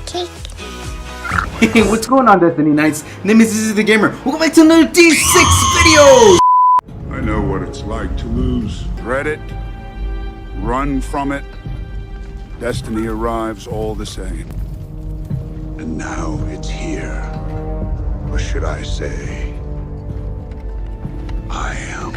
cake. Hey, what's going on, Destiny Knights? Name is This is the Gamer. Welcome back to another D6 video! I know what it's like to lose. Dread it, run from it. Destiny arrives all the same. And now it's here. Or should I say, I am.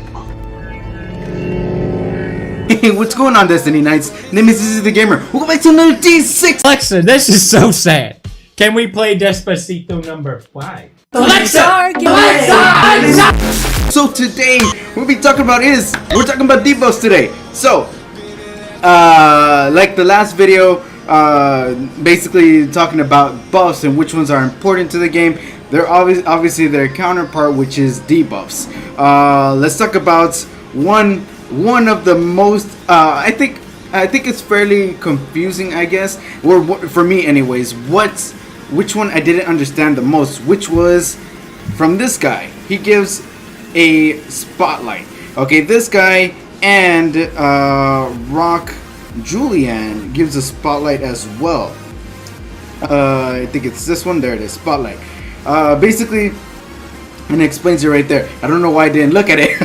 Hey, what's going on, Destiny Knights? Name is This is the Gamer. Welcome back to another D6! Alexa, this is so sad. Can we play Despacito number 5? Alexa! So today, what we'll be talking about we're talking about debuffs today. So, like the last video, basically talking about buffs and which ones are important to the game. They're obviously their counterpart, which is debuffs. Let's talk about one of the most. I think it's fairly confusing, I guess, or for me, anyways. Which one I didn't understand the most? Which was from this guy. He gives a spotlight. Okay, this guy and Rock Julian gives a spotlight as well. I think it's this one. There it is, spotlight. Basically, and it explains it right there. I don't know why I didn't look at it.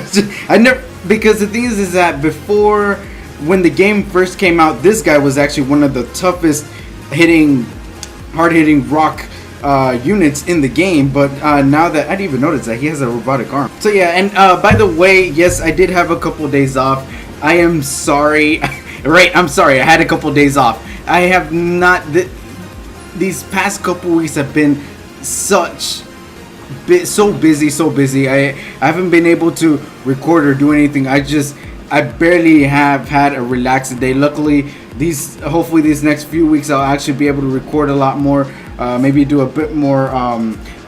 Because the thing is that before, when the game first came out, this guy was actually one of the toughest hard-hitting rock units in the game. But now that I didn't even notice that he has a robotic arm. So yeah, and by the way, yes, I did have a couple days off. I am sorry. Right, I'm sorry. I had a couple days off. I have not. These past couple weeks have been so busy. I haven't been able to record or do anything. I barely have had a relaxed day. Luckily, hopefully these next few weeks I'll actually be able to record a lot more. Maybe do a bit more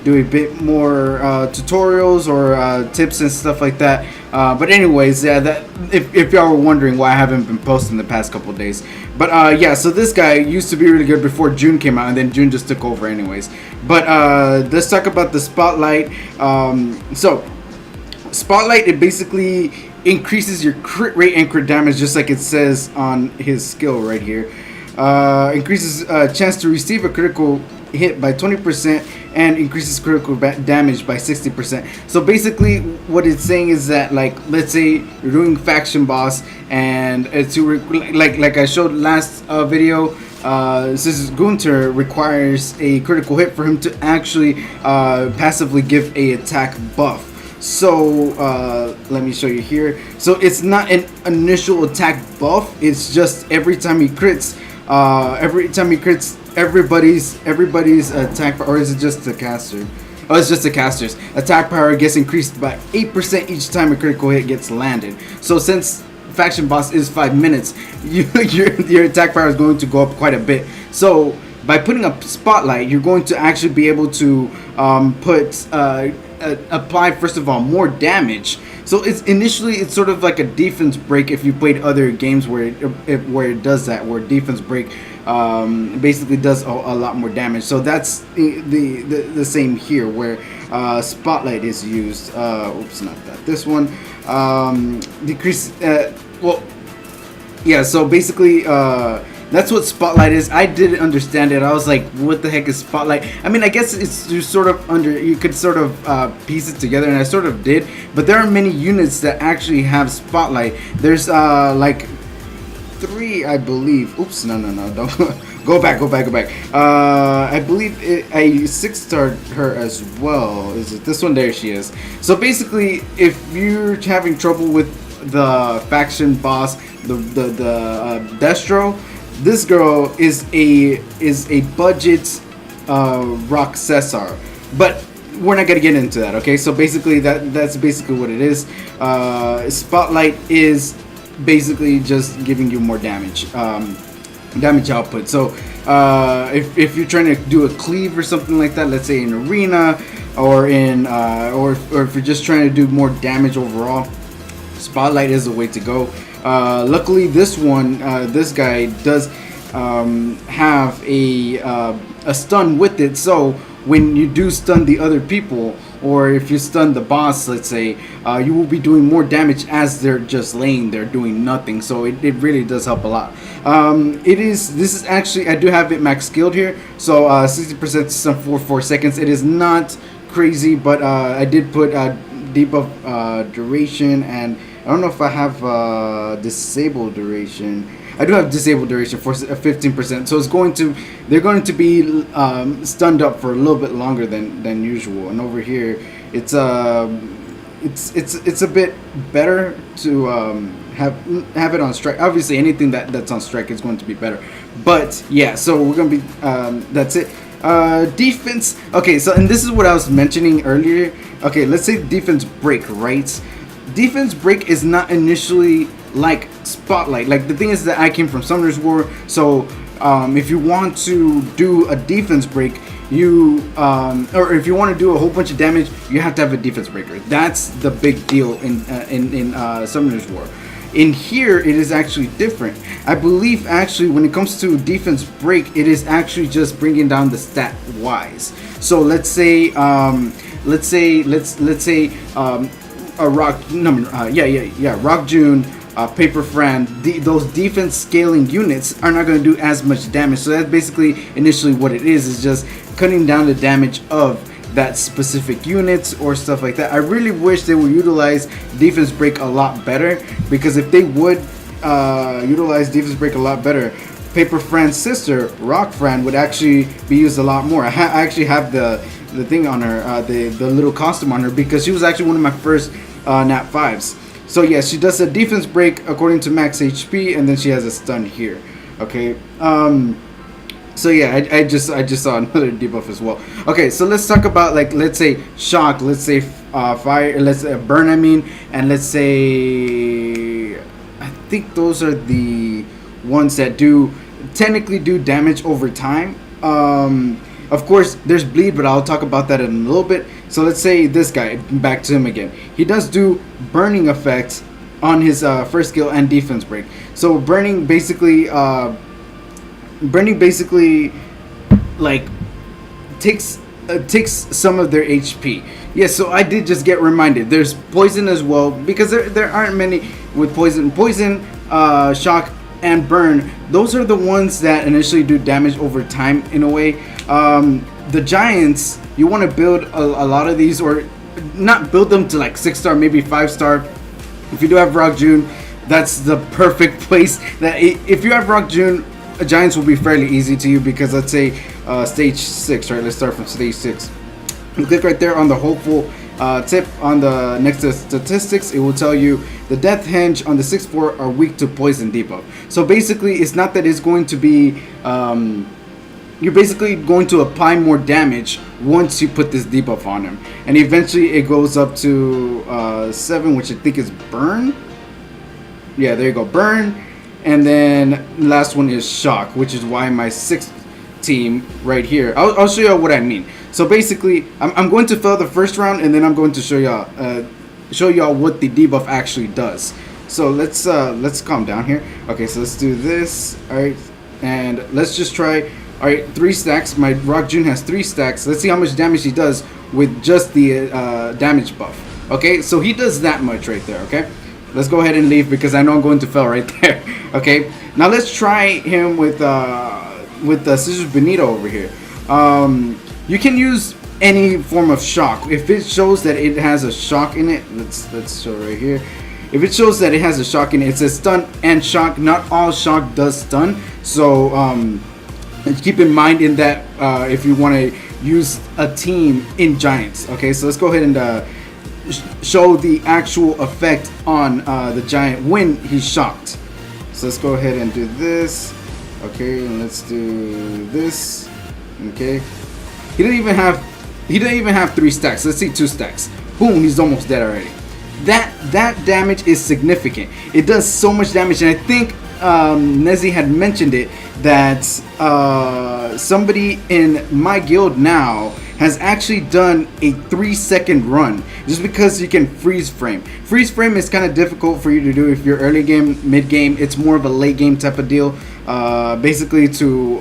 tutorials or tips and stuff like that. But anyways, yeah, that if y'all were wondering why I haven't been posting the past couple of days. But yeah, so this guy used to be really good before June came out, and then June just took over anyways. But let's talk about the spotlight. So spotlight, it basically increases your crit rate and crit damage, just like it says on his skill right here. Increases chance to receive a critical hit by 20% and increases critical damage by 60%. So basically what it's saying is that, like, let's say you're doing faction boss and it's like I showed last video, since Gunter requires a critical hit for him to actually passively give a attack buff. So let me show you here. So it's not an initial attack buff, it's just every time he crits, everybody's attack, or is it just the caster? Oh, it's just the caster's attack power gets increased by 8% each time a critical hit gets landed. So since faction boss is 5 minutes, your attack power is going to go up quite a bit. So by putting a spotlight, you're going to actually be able to apply, first of all, more damage. So it's sort of like a defense break if you played other games where it does that, where defense break basically does a lot more damage. So that's the same here, where spotlight is used. Oops, not that. This one decrease. Well, yeah. So basically, that's what spotlight is. I didn't understand it. I was like, what the heck is spotlight? I mean, I guess it's you could sort of piece it together, and I sort of did. But there are many units that actually have spotlight. There's like 3, I believe. Oops, no, don't go back. I believe I 6-starred her as well. Is it this one? There she is. So basically, if you're having trouble with the faction boss, the Destro, this girl is a budget rock Cesar, but we're not gonna get into that. Okay, so basically that's basically what it is. Spotlight is basically just giving you more damage output. So if you're trying to do a cleave or something like that, let's say in arena or or if you're just trying to do more damage overall, spotlight is the way to go. Luckily, this guy does have a stun with it. So when you do stun the other people, or if you stun the boss, let's say, you will be doing more damage as they're just laying there doing nothing. So it really does help a lot. This is actually, I do have it max skilled here, so 60% stun for 4 seconds. It is not crazy, but I did put debuff duration, and I don't know if I have disabled duration. I do have disabled duration for 15%, so they're going to be stunned up for a little bit longer than usual. And over here, it's a bit better to have it on strike. Obviously, anything that's on strike is going to be better. But yeah, so we're gonna be that's it. Defense. Okay, so and this is what I was mentioning earlier. Okay, let's say defense break, right? Defense break is not initially like Spotlight. Like, the thing is that I came from Summoner's War, so if you want to do a defense break, you or if you want to do a whole bunch of damage, you have to have a defense breaker. That's the big deal in Summoner's War. In here, it is actually different. I believe actually when it comes to defense break, it is actually just bringing down the stat wise. So let's say a Rock number, Rock June, Paper Fran, those defense scaling units are not going to do as much damage. So that's basically initially what it is just cutting down the damage of that specific units or stuff like that. I really wish they would utilize defense break a lot better, because if they would utilize defense break a lot better, Paper Fran's sister, Rock Fran, would actually be used a lot more. I actually have the thing on her, the little costume on her, because she was actually one of my first nat 5s. So yeah, she does a defense break according to max HP, and then she has a stun here. Okay. So yeah, I just saw another debuff as well. Okay, so let's talk about, like, let's say shock, let's say fire, let's say burn. I mean, and let's say, I think those are the ones that technically do damage over time. Of course, there's bleed, but I'll talk about that in a little bit. So let's say this guy, back to him again. He does do burning effects on his first skill and defense break. So burning basically like takes some of their HP. Yes, so I did just get reminded. There's poison as well, because there aren't many with poison. Poison, shock, and burn. Those are the ones that initially do damage over time in a way. The giants, you want to build a lot of these, or not build them to like 6-star, maybe 5-star. If you do have Rock June, that's the perfect place. That if you have Rock June, giants will be fairly easy to you, because let's say stage 6, right? Let's start from stage 6. You click right there on the hopeful tip on the next to statistics. It will tell you the death henge on the 6th floor are weak to poison debuff. So basically, it's not that it's going to be you're basically going to apply more damage once you put this debuff on him, and eventually it goes up to 7, which I think is burn. Yeah, there you go, burn. And then last one is shock, which is why my 6th team right here. I'll show you what I mean. So basically, I'm going to fail the first round, and then I'm going to show y'all what the debuff actually does. So let's calm down here. Okay, so let's do this. All right, and let's just try. All right, 3 stacks. My Rock June has 3 stacks. Let's see how much damage he does with just the damage buff. Okay, so he does that much right there. Okay, let's go ahead and leave, because I know I'm going to fail right there. Okay, now let's try him with the Scissors Benito over here. You can use any form of shock. If it shows that it has a shock in it, let's show right here. If it shows that it has a shock in it, it says stun and shock. Not all shock does stun, so keep in mind in that if you want to use a team in giants. Okay, so let's go ahead and show the actual effect on the giant when he's shocked. So let's go ahead and do this. Okay, and let's do this. Okay, he didn't even have 3 stacks. Let's see 2 stacks. Boom, he's almost dead already. That damage is significant. It does so much damage, and I think Nezzy had mentioned it, that somebody in my guild now has actually done a 3-second run, just because you can freeze frame. Freeze frame is kind of difficult for you to do if you're early game, mid game. It's more of a late game type of deal, basically to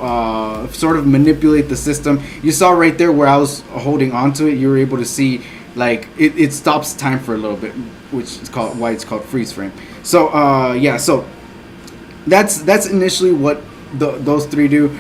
sort of manipulate the system. You saw right there where I was holding on to it, you were able to see like it stops time for a little bit, which is called why it's called freeze frame. So yeah, so that's initially what those three do.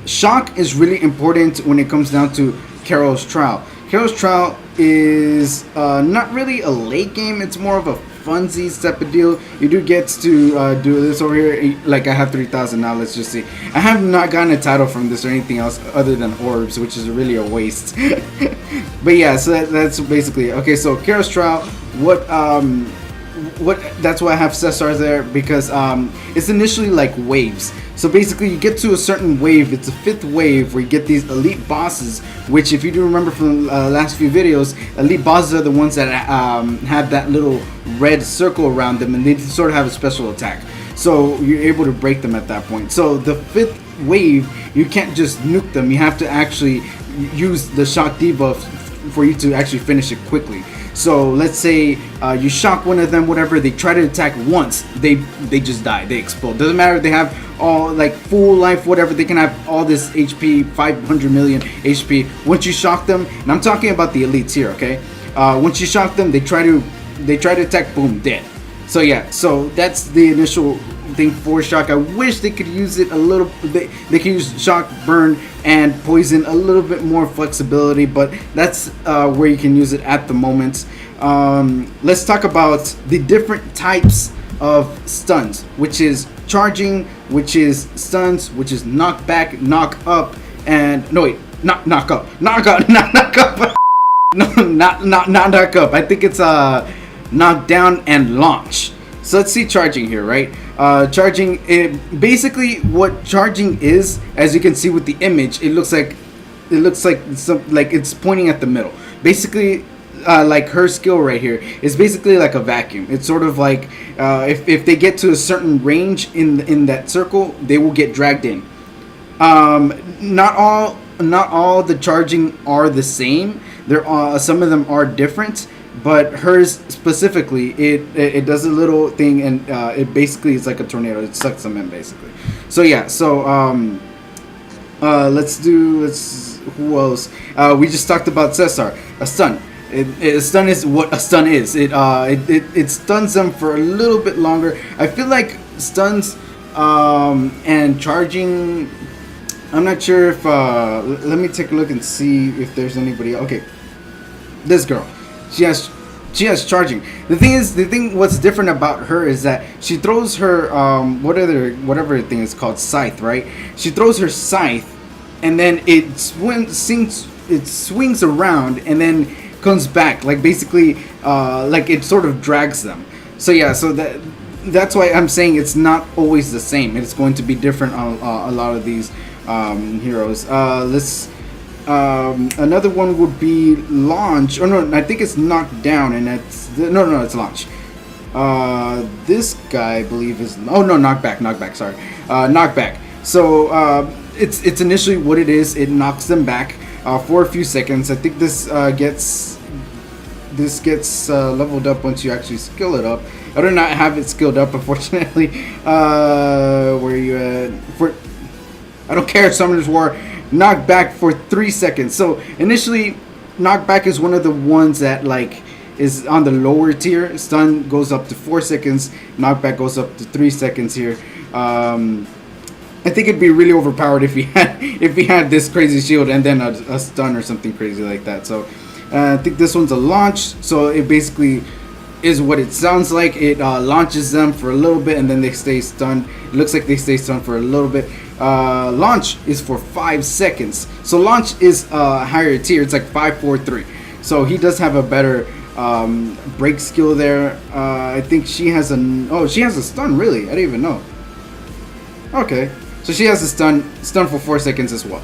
Shock is really important when it comes down to Carol's Trial. Carol's Trial is not really a late game. It's more of a funsies type of deal. You do get to do this over here. Like I have 3,000 now. Let's just see. I have not gotten a title from this or anything else other than orbs, which is really a waste. But yeah, so that's basically it. Okay. So Carol's Trial. What that's why I have Cesar there, because it's initially like waves. So basically you get to a certain wave, it's a 5th wave where you get these elite bosses, which if you do remember from the last few videos, elite bosses are the ones that have that little red circle around them, and they sort of have a special attack. So you're able to break them at that point. So the 5th wave, you can't just nuke them, you have to actually use the shock debuff for you to actually finish it quickly. So let's say you shock one of them, whatever, they try to attack once, they just die, they explode. Doesn't matter if they have all like full life, whatever, they can have all this HP, 500 million HP. Once you shock them, and I'm talking about the elites here, okay? Once you shock them, they try to attack, boom, dead. So yeah, so that's the initial thing for shock. I wish they could use it a little. They could use shock, burn, and poison a little bit more flexibility, but that's where you can use it at the moment. Let's talk about the different types of stuns, which is charging, which is stuns, which is knock back, knock up, and no wait, not knock up, knock up, not knock up. No, not knock up. I think it's knock down and launch. So let's see charging here, right? Charging, basically what charging is, as you can see with the image, it looks like it's pointing at the middle. Basically, like her skill right here is basically like a vacuum. It's sort of like if they get to a certain range in that circle, they will get dragged in. Not all the charging are the same. Some of them are different. But hers specifically, it does a little thing, and it basically is like a tornado. It sucks them in basically. So yeah, so who else? We just talked about Cesar, a stun. A stun is what a stun is. It stuns them for a little bit longer. I feel like stuns and charging. I'm not sure if. Let me take a look and see if there's anybody. Okay, this girl. She has charging. What's different about her is that she throws her whatever thing is called, scythe, right? She throws her scythe, and then it swings around and then comes back, like basically like it sort of drags them. So yeah, so that's why I'm saying it's not always the same. It's going to be different on a lot of these heroes. Another one would be launch. Oh no, I think it's knocked down, and that's no, it's launch. This guy I believe is knockback. Sorry, knockback. So it's initially what it is. It knocks them back for a few seconds. I think this gets leveled up once you actually skill it up. I do not have it skilled up, unfortunately. Where are you at? I don't care. Summoner's War. Knockback for 3 seconds. So initially, knockback is one of the ones that like is on the lower tier. Stun goes up to 4 seconds. Knockback goes up to 3 seconds here. I think it'd be really overpowered if he had this crazy shield and then a stun or something crazy like that. So I think this one's a launch. So it basically is what it sounds like. It launches them for a little bit and then they stay stunned. It looks like they stay stunned for a little bit. Launch is for 5 seconds. So launch is higher tier. It's like 5, 4, 3. So he does have a better break skill there. I think she has she has a stun, really. I didn't even know. Okay, so she has a stun for 4 seconds as well.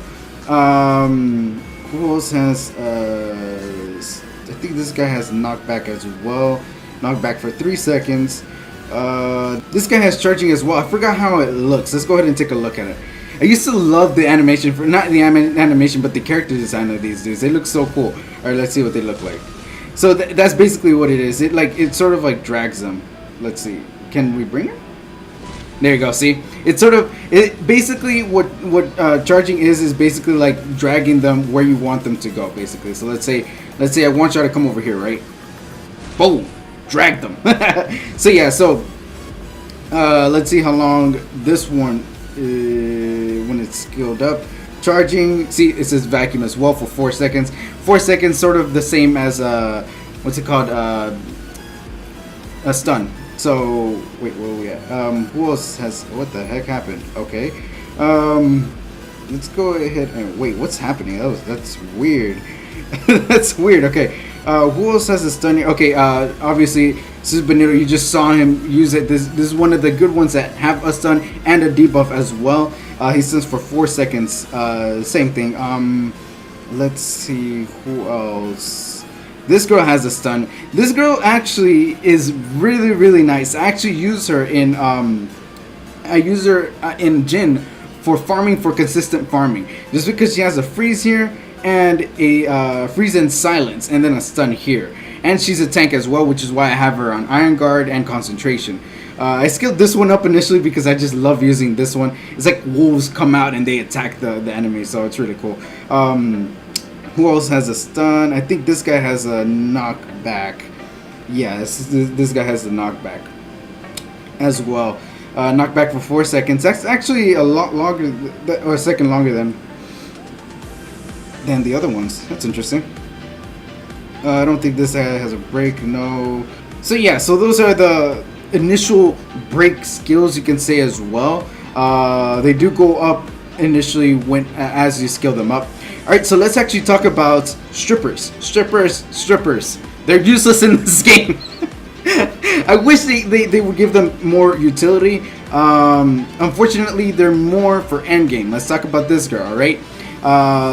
Who else has I think this guy has knockback as well. Knockback for 3 seconds. This guy has charging as well. I forgot how it looks. Let's go ahead and take a look at it. I used to love the animation for not the animation, but the character design of these dudes. They look so cool. All right, let's see what they look like. So that's basically what it is. It sort of like drags them. Let's see. Can we bring her? There you go. See, it's sort of it. Basically, what charging is basically like dragging them where you want them to go. Basically, so let's say I want you to come over here, right? Boom, drag them. So yeah, so let's see how long this one when it's skilled up. Charging. See, it says vacuum as well for 4 seconds. 4 seconds, sort of the same as what's it called? A stun. So wait, where are we at? Who else has? What the heck happened? Okay, let's go ahead and wait. What's happening? That's weird. That's weird. Okay, who else has a stun here? Okay, obviously this is Benito. You just saw him use it. This is one of the good ones that have a stun and a debuff as well. He stuns for 4 seconds. Same thing. Let's see who else. This girl has a stun. This girl actually is really, really nice. I actually use her in Jin for farming, for consistent farming. Just because she has a freeze here and a freeze and silence, and then a stun here. And she's a tank as well, which is why I have her on Iron Guard and concentration. I skilled this one up initially because I just love using this one. It's like wolves come out and they attack the enemy, so it's really cool. Who else has a stun? I think this guy has a knockback. Yeah, this guy has a knockback as well. Knockback for 4 seconds. That's actually a lot longer, or a second longer than the other ones. That's interesting. I don't think this guy has a break. No. So yeah, so those are the initial break skills, you can say as well. They do go up initially when as you skill them up. Alright, so let's actually talk about strippers. Strippers. They're useless in this game. I wish they would give them more utility. Unfortunately, they're more for endgame. Let's talk about this girl, alright?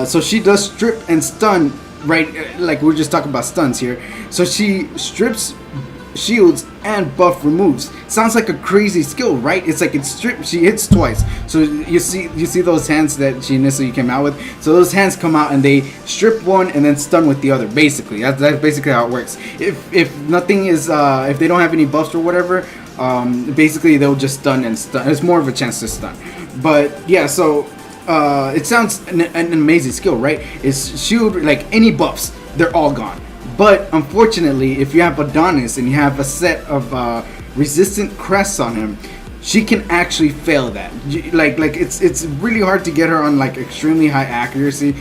So she does strip and stun, right? Like we're just talking about stuns here. So she strips, shields, and buff removes. Sounds like a crazy skill, right? It's like it's strip, she hits twice. So you see those hands that she initially came out with. So those hands come out and they strip one and then stun with the other. Basically, that's basically how it works. If nothing is if they don't have any buffs or whatever, basically they'll just stun and stun. It's more of a chance to stun. But yeah, so it sounds an amazing skill, right? It's shield, like any buffs, they're all gone. But unfortunately, if you have Adonis and you have a set of resistant crests on him, she can actually fail that. Like it's really hard to get her on like extremely high accuracy,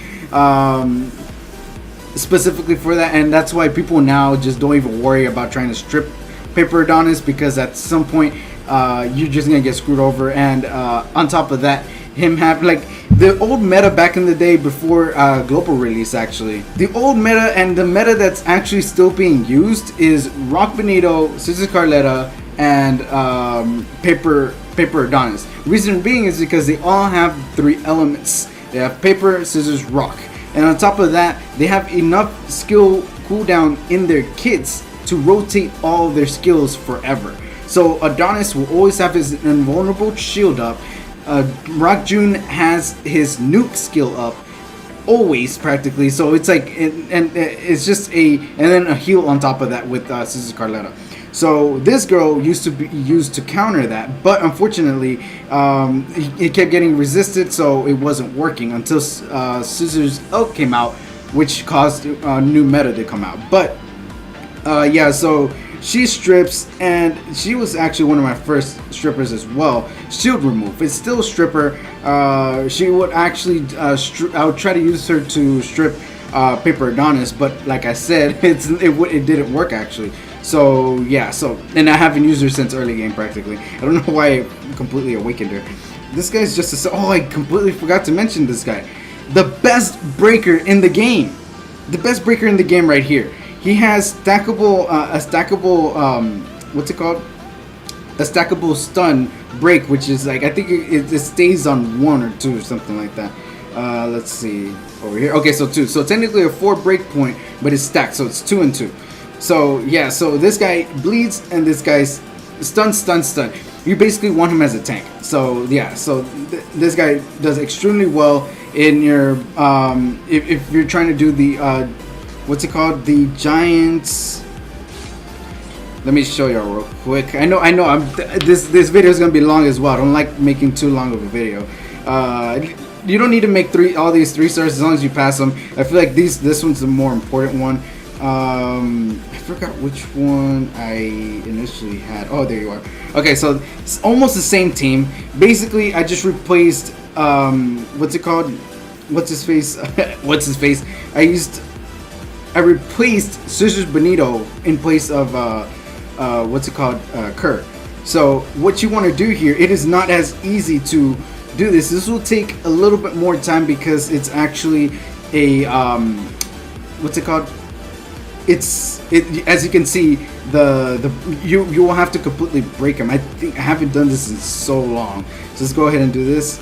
specifically for that, and that's why people now just don't even worry about trying to strip Paper Adonis, because at some point you're just gonna get screwed over. And on top of that, him have like the old meta back in the day before global release, actually the old meta and the meta that's actually still being used is Rock Benito, Scissors Carletta, and Paper Adonis. Reason being is because they all have 3 elements. They have Paper, Scissors, Rock, and on top of that they have enough skill cooldown in their kits to rotate all their skills forever. So Adonis will always have his invulnerable shield up. Rock June has his nuke skill up always practically, so it's like and it's just and then a heal on top of that with Scissors Carletta. So this girl used to be used to counter that, but unfortunately it kept getting resisted, so it wasn't working until Scissors Elk came out, which caused a new meta to come out. But yeah, so she strips, and she was actually one of my first strippers as well. Shield remove. It's still a stripper. She would actually I would try to use her to strip Paper Adonis, but like I said, it didn't work actually. So yeah, and I haven't used her since early game practically. I don't know why I completely awakened her. This guy's just I completely forgot to mention this guy. The best breaker in the game. The best breaker in the game right here. He has stackable, what's it called? A stackable stun break, which is like, I think it stays on 1 or 2 or something like that. Let's see, over here. Okay, so 2. So technically a 4 break point, but it's stacked, so it's 2 and 2. So yeah, so this guy bleeds and this guy's stun. You basically want him as a tank. So yeah, so this guy does extremely well in your, if you're trying to do the, what's it called? The Giants. Let me show y'all real quick. I know. This video is gonna be long as well. I don't like making too long of a video. You don't need to make all these 3 stars as long as you pass them. I feel like this one's the more important one. I forgot which one I initially had. Oh, there you are. Okay, so it's almost the same team. Basically, I just replaced what's it called? What's his face? What's his face? I replaced Scissors Benito in place of what's it called? Kerr. So what you want to do here, it is not as easy to do this. This will take a little bit more time because it's actually a what's it called? As you can see, you will have to completely break them. I haven't done this in so long. So let's go ahead and do this.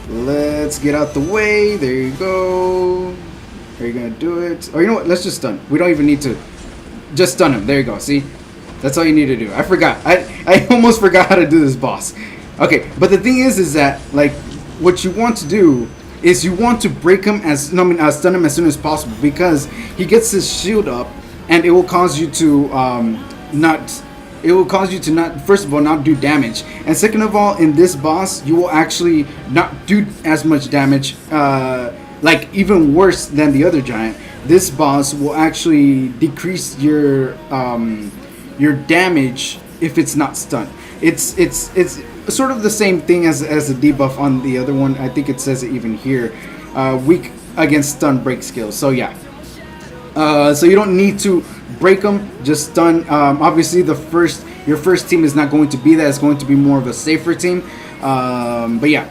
Let's get out the way. There you go. Are you gonna do it? Or you know what? Let's just stun. We don't even need to. Just stun him. There you go. See? That's all you need to do. I forgot. I almost forgot how to do this boss. Okay, but the thing is that like what you want to do is you want to break him stun him as soon as possible, because he gets his shield up, and it will cause you to first of all not do damage, and second of all, in this boss you will actually not do as much damage, like even worse than the other giant. This boss will actually decrease your damage if it's not stunned. It's sort of the same thing as the debuff on the other one. I think it says it even here, weak against stun break skills. So yeah, so you don't need to break them, just stun. Obviously your first team is not going to be that. It's going to be more of a safer team, but yeah,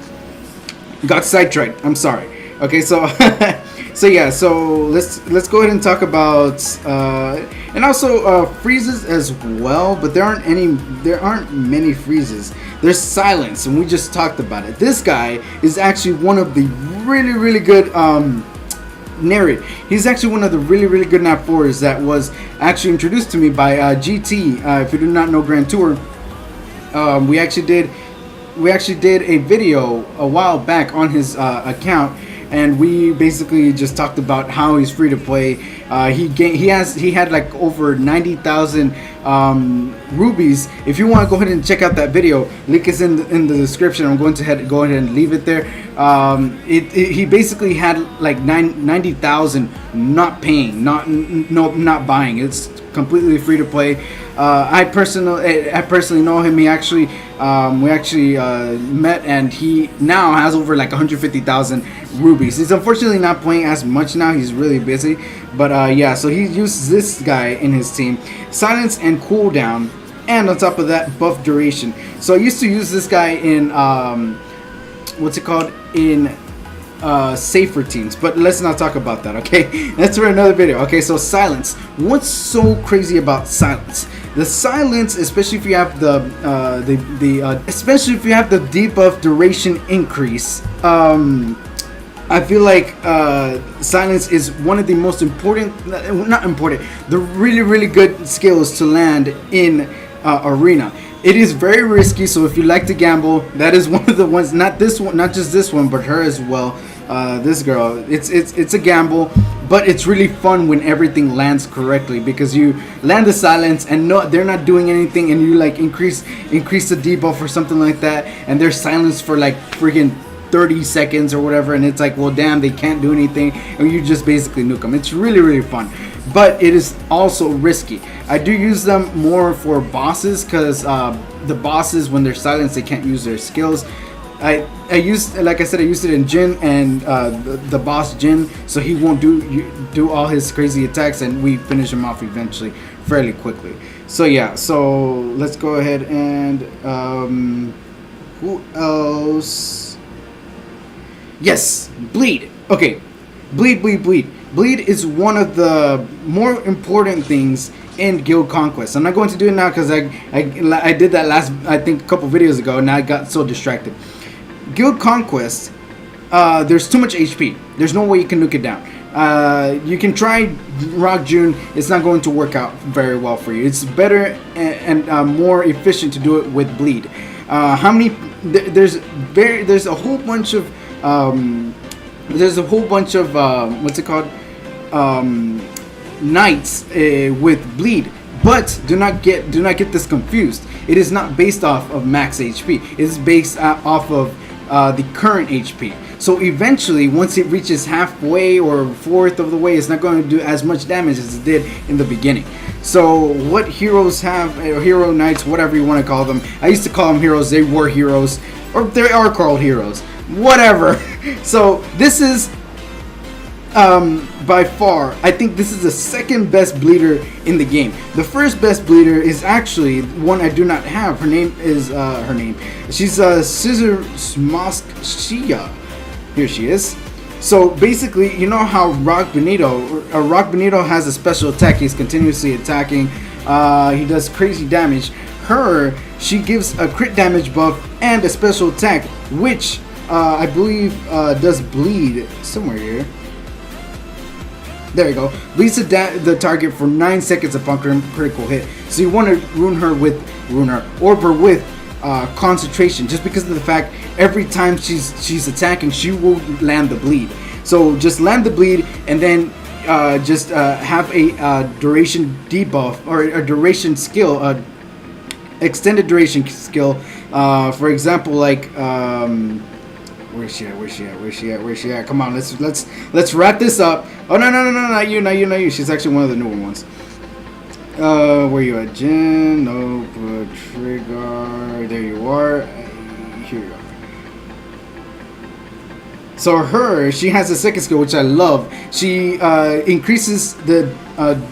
got sidetracked, I'm sorry. Okay, so so yeah, so let's go ahead and talk about and also freezes as well, but there aren't many freezes. There's silence, and we just talked about it. This guy is actually one of the really good narrate. He's actually one of the really good nat 4s that was actually introduced to me by GT. If you do not know Grand Tour, we actually did a video a while back on his account, and we basically just talked about how he's free to play. He had like over 90,000 rubies. If you want to go ahead and check out that video, link is in the description. I'm going to go ahead and leave it there. He basically had like 90,000 not paying, not buying. It's completely free to play. I personally know him. We actually met, and he now has over like 150,000 rubies. He's unfortunately not playing as much now. He's really busy, but yeah. So he uses this guy in his team, silence and cooldown, and on top of that, buff duration. So I used to use this guy in what's it called, in safer teams, but let's not talk about that. Okay, that's for another video. Okay, so silence. What's so crazy about silence? The silence, especially if you have especially if you have the debuff duration increase, I feel like silence is one of the most important, the really good skills to land in arena. It is very risky, so if you like to gamble, that is one of the ones. Not this one, not just this one, but her as well. This girl, it's a gamble, but it's really fun when everything lands correctly, because you land the silence and they're not doing anything, and you like increase the debuff or something like that, and they're silenced for like freaking 30 seconds or whatever, and it's like, well, damn, they can't do anything, and you just basically nuke them. It's really fun, but it is also risky. I do use them more for bosses, because the bosses, when they're silenced, they can't use their skills. I used, like I said, I used it in Jin, and the boss Jin, so he won't do all his crazy attacks, and we finish him off eventually fairly quickly. So yeah, so let's go ahead and who else? Yes, bleed. Okay, bleed. Bleed is one of the more important things in Guild Conquest. I'm not going to do it now because I did that last, I think, a couple videos ago, and I got so distracted. Guild Conquest, there's too much HP. There's no way you can nuke it down. You can try Rock June. It's not going to work out very well for you. It's better and more efficient to do it with bleed. There's a whole bunch of what's it called, knights with bleed, But do not get this confused. It is not based off of max HP. It is based off of the current HP. So eventually, once it reaches halfway or fourth of the way, it's not going to do as much damage as it did in the beginning. So what heroes have, hero knights, whatever you want to call them. I used to call them heroes. They were heroes, or they are called heroes. Whatever. So this is by far, I think this is the second best bleeder in the game. The first best bleeder is actually one I do not have. Her name is she's Scissor Smosk Shia. Here she is. So basically, you know how Rock Benito has a special attack. He's continuously attacking. He does crazy damage. She gives a crit damage buff and a special attack, which I believe does bleed somewhere here. There you go. Bleeds the target for 9 seconds upon critical hit. So you want to orb her with concentration, just because of the fact every time she's attacking, she will land the bleed. So just land the bleed, and then just have a duration debuff or a duration skill, extended duration skill. For example, like where's she at? Come on, let's wrap this up. Oh no, not you. She's actually one of the newer ones. Where you at, Jen? No, trigger. There you are. Here you are. So she has a second skill, which I love. She increases the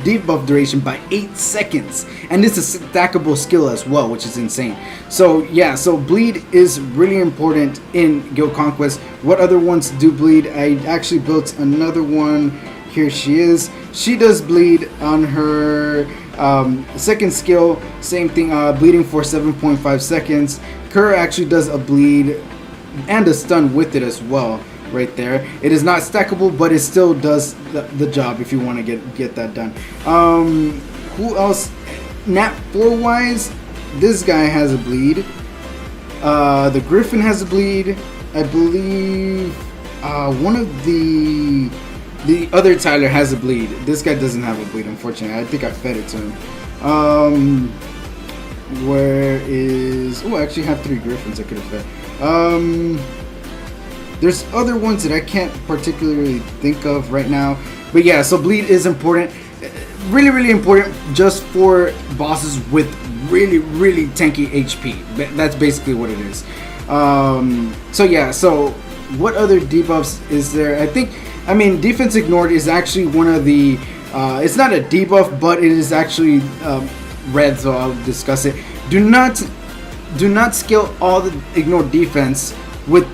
debuff duration by 8 seconds, and it's a stackable skill as well, which is insane. So yeah, so bleed is really important in Guild Conquest. What other ones do bleed? I actually built another one. Here she is. She does bleed on her second skill. Same thing, bleeding for 7.5 seconds. Kerr actually does a bleed and a stun with it as well. Right there. It is not stackable, but it still does the job if you want to get that done. Who else? Nat 4 wise, this guy has a bleed. The Griffin has a bleed. I believe one of the other Tyler has a bleed. This guy doesn't have a bleed, unfortunately. I think I fed it to him. Where is? Oh, I actually have 3 Griffins I could have fed. There's other ones that I can't particularly think of right now. But yeah, so bleed is important. Really, really important just for bosses with really, really tanky HP. That's basically what it is. So yeah, so what other debuffs is there? I mean, Defense Ignored is actually one of the... it's not a debuff, but it is actually red, so I'll discuss it. Do not scale all the Ignored defense with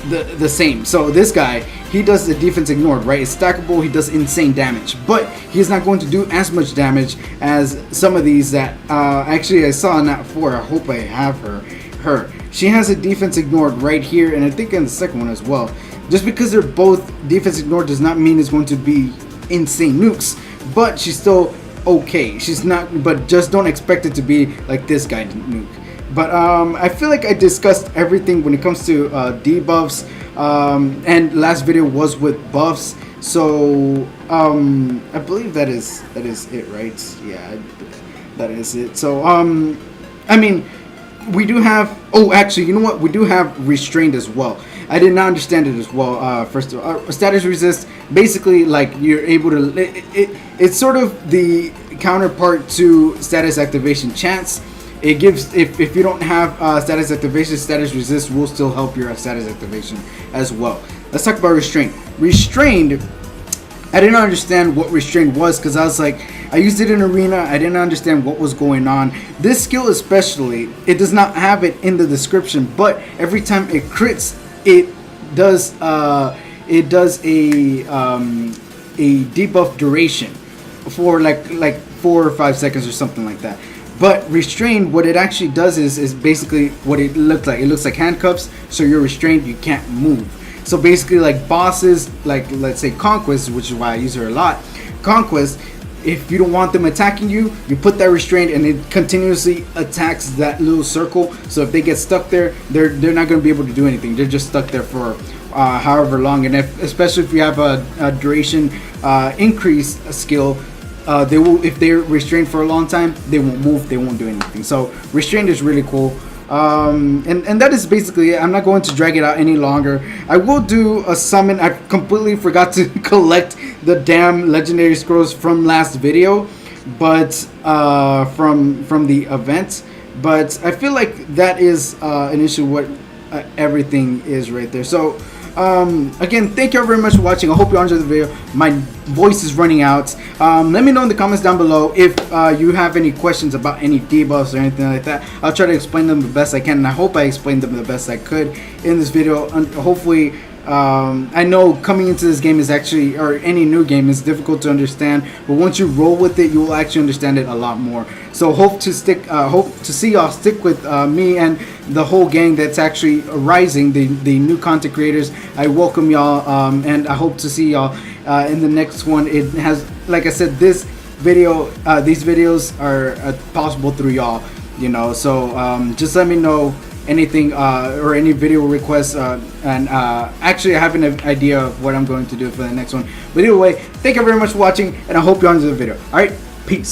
the same. So this guy, he does the defense ignored, right? It's stackable, he does insane damage, but he's not going to do as much damage as some of these that actually I saw in that 4. I hope I have her. She has a defense ignored right here, and I think in the second one as well. Just because they're both defense ignored does not mean it's going to be insane nukes, but she's still okay. She's not, but just don't expect it to be like this guy nuke. But I feel like I discussed everything when it comes to debuffs, and last video was with buffs. So I believe that is it, right? Yeah, that is it. So I mean, we do have. Oh, actually, you know what? We do have restrained as well. I did not understand it as well. First of all, status resist. Basically, like you're able to. It's sort of the counterpart to status activation chance. It gives, if you don't have status activation, status resist will still help your status activation as well. Let's talk about restraint. Restrained, I didn't understand what restrained was, because I was like, I used it in arena, I didn't understand what was going on. This skill especially, it does not have it in the description, but every time it crits, it does a debuff duration for like 4 or 5 seconds or something like that. But restrained, what it actually does is basically what it looks like. It looks like handcuffs, so you're restrained, you can't move. So basically, like bosses, like let's say Conquest, which is why I use her a lot. Conquest, if you don't want them attacking you, you put that restraint and it continuously attacks that little circle. So if they get stuck there, they're not going to be able to do anything. They're just stuck there for however long. And especially if you have a duration increase skill, they will, if they're restrained for a long time, they won't move, they won't do anything. So restrained is really cool. And that is basically it. I'm not going to drag it out any longer. I will do a summon. I completely forgot to collect the damn legendary scrolls from last video, but from the event. But I feel like that is an issue. What everything is right there. So again, thank you all very much for watching. I hope you enjoyed the video. My voice is running out. Let me know in the comments down below if you have any questions about any debuffs or anything like that. I'll try to explain them the best I can, and I hope I explained them the best I could in this video. And hopefully, I know coming into this game is actually, or any new game, is difficult to understand, but once you roll with it, you will actually understand it a lot more. So hope to see y'all stick with me and the whole gang that's actually rising, the new content creators. I welcome y'all, and I hope to see y'all in the next one. It has, like I said, this video, these videos are possible through y'all, you know. So just let me know anything or any video requests, and actually I have an idea of what I'm going to do for the next one. But either way, thank you very much for watching, and I hope you enjoyed the video. All right, peace.